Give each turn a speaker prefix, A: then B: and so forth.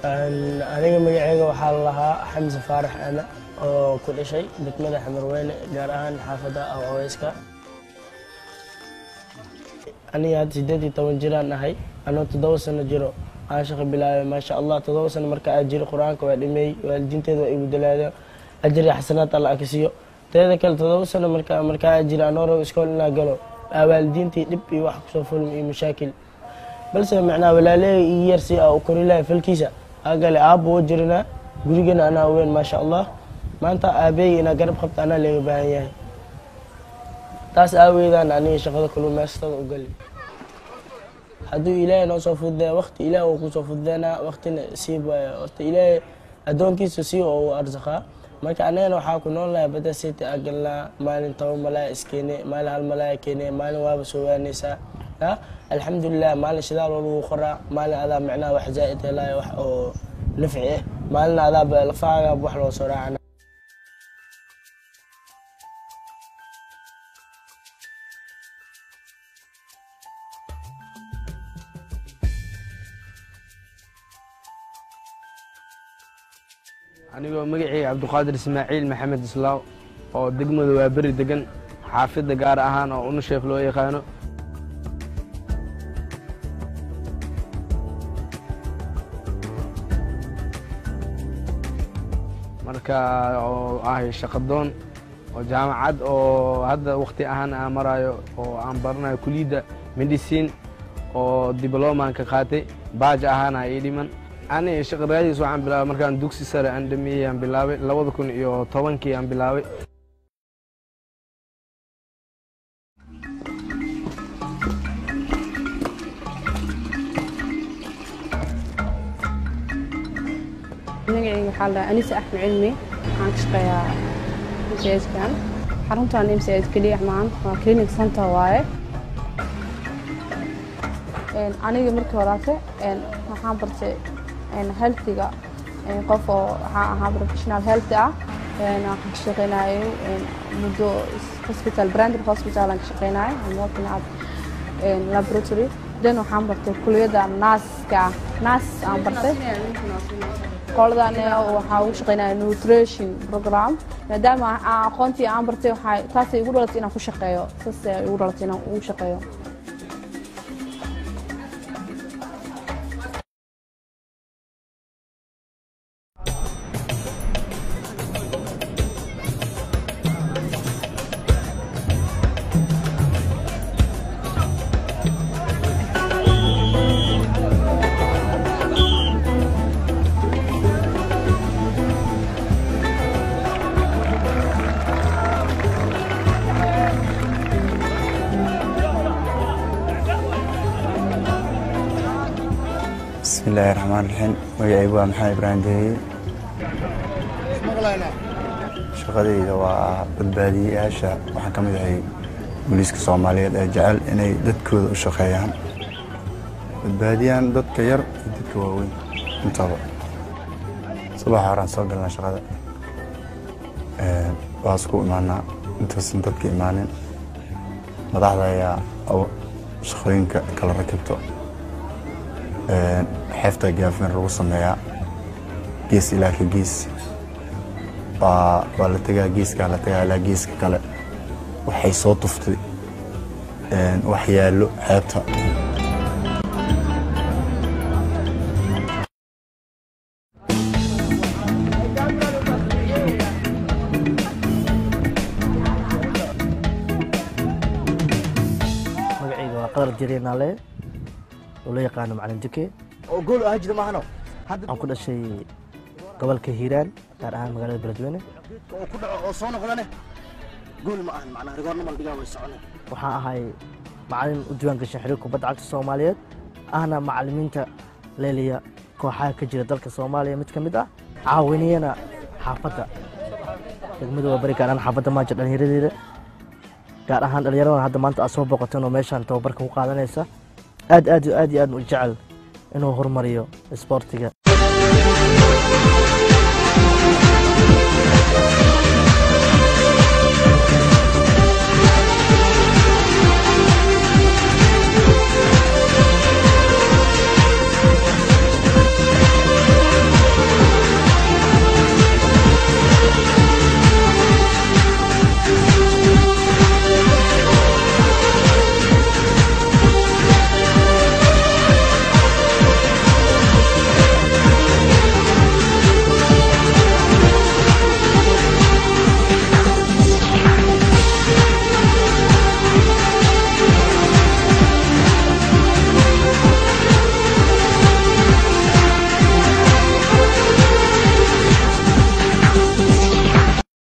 A: aniga magacayga waxaa la lahaa Xamza Faarax ana oo ku dhashay degmada Xamarweyne gaar ahaan xaafada Aweyska aniga 18 jiraan ahay anoo 7 sano jiro aan shaqo bilaabay ma sha Allah 7 sano marka aan jiro quraanka waa dhimay waalidiinteedu ay igu dalaadeen ajri xasanaad Allah ka siiyo teeda kale 7 sano marka aan jiro anoo iskool ina galo waalidiintii dib iyo wax ku soo fulmay iyo mashaakil balse macna walaalay yar si oo korilay falkiisa agale aabo jirna gurigana ana weyn ma sha Allah maanta aabay ina garab qabta ana leeyahay baahan yahay taas aaweedaan aniga shaqada kalluumaystada u gali haduu ilaahay noo soo fududeeyo waqti ilaahay uu ku soo fududeena waqtina siib waqti ilaahay adoonkiisa si oo arsaqa marka anagana waxa ku noolahay bada city agalna maalin taw malaa iskeene maalin hal malaa keene maalin waaba soo waanaysa alxamdulillah maalin shidaal lagu qoraa maalin adaa macnaa wax zaa'id helay wax oo nafci ah maalin adaa lafaaga wax loo soo raacana
B: anigoo magacayga Cabduqaadir Ismaaciil Maxamed Islaaw oo degmada waa bari degan xaafida gaar ahaan oo una sheef loo yaqaano marka oo ahay shaqadoon oo jaamacad oo hadda waqti ahaan aan marayo oo aan baranayo kulliyada medicine oo diploma ka qaatay baaj ahaan ay dhiman ani shaqadaadiis waxaan bilaabay markaan dugsi sare aan dhameeyay aan bilaabay 2010 aan bilaabay
C: magacayga waxaa la Anisa Axmed Cilmi waxaan ka shaqeeyaa MCS-kan xaruntan MCS kaliya waa clinic center waaye aniga markii horaate waxaan bartay healthiga qof oo waxaan ahaa professional health ah waxaan ka shaqeynayay muddo hospital branded hospital aan ka shaqeynayay working at laboratory then waxaan bartay kulliyada nas aan bartay qoldan waxa uu shaqeynaa nutrition program maadaama aqoontii aan bartay waxa taas ay igu dhalatay inaan ku shaqeeyo taas ay igu dhalatay inaan u shaqeeyo
D: بسم الله الرحمن الرحيم magacaygu waa maxamed ibraahim deeye shaqadayda waa badbaadiyayaasha waxaan ka mid ahay booliiska Soomaaliyeed ee jecel inay dadkooda u shaqeeyaan badbaadiyaan dadka yar iyo dadka waaweyn intaba subax horaan soo galnaa shaqada waa isku imaanaa intaasan dadka imaanin madaxda ayaa shaqooyinka kala rakibto xeefta gaafin lagu sameeyaa gees ilaa ka gees waa la tagaa geeska la tagaa ilaa geeska kale waxay soo tuftay wax yaallo xeebta
E: magacayga waa Qadar zakariya naale oo loo yaqaano macalin duke
F: oo gool ah jida maahano
E: waxaan ku dhashay gobolka hiiraan gaar ahaan magaalada beledweyne
F: oo ku dhaco oo soo noqdane gool ma ahan macnaha rigoorna mal dhigaa way soconay
E: waxaan ahay macalin u diiwaan gashan xiriirka kubadda cagta soomaaliyeed ahna macalimiinta leeliya kooxaha ka jira dalka soomaaliya mid ka mid ah caawiniyana xaafadda degmada waa bari gaar ahaan xaafadda maaja dhallinyaradeeda gaar ahaan dhallinyaradan hadda maanta aad soo booqateen oo meeshaan tababarka ku qaadanaysa aad iyo aad u jecel inuu horumariyo isboortiga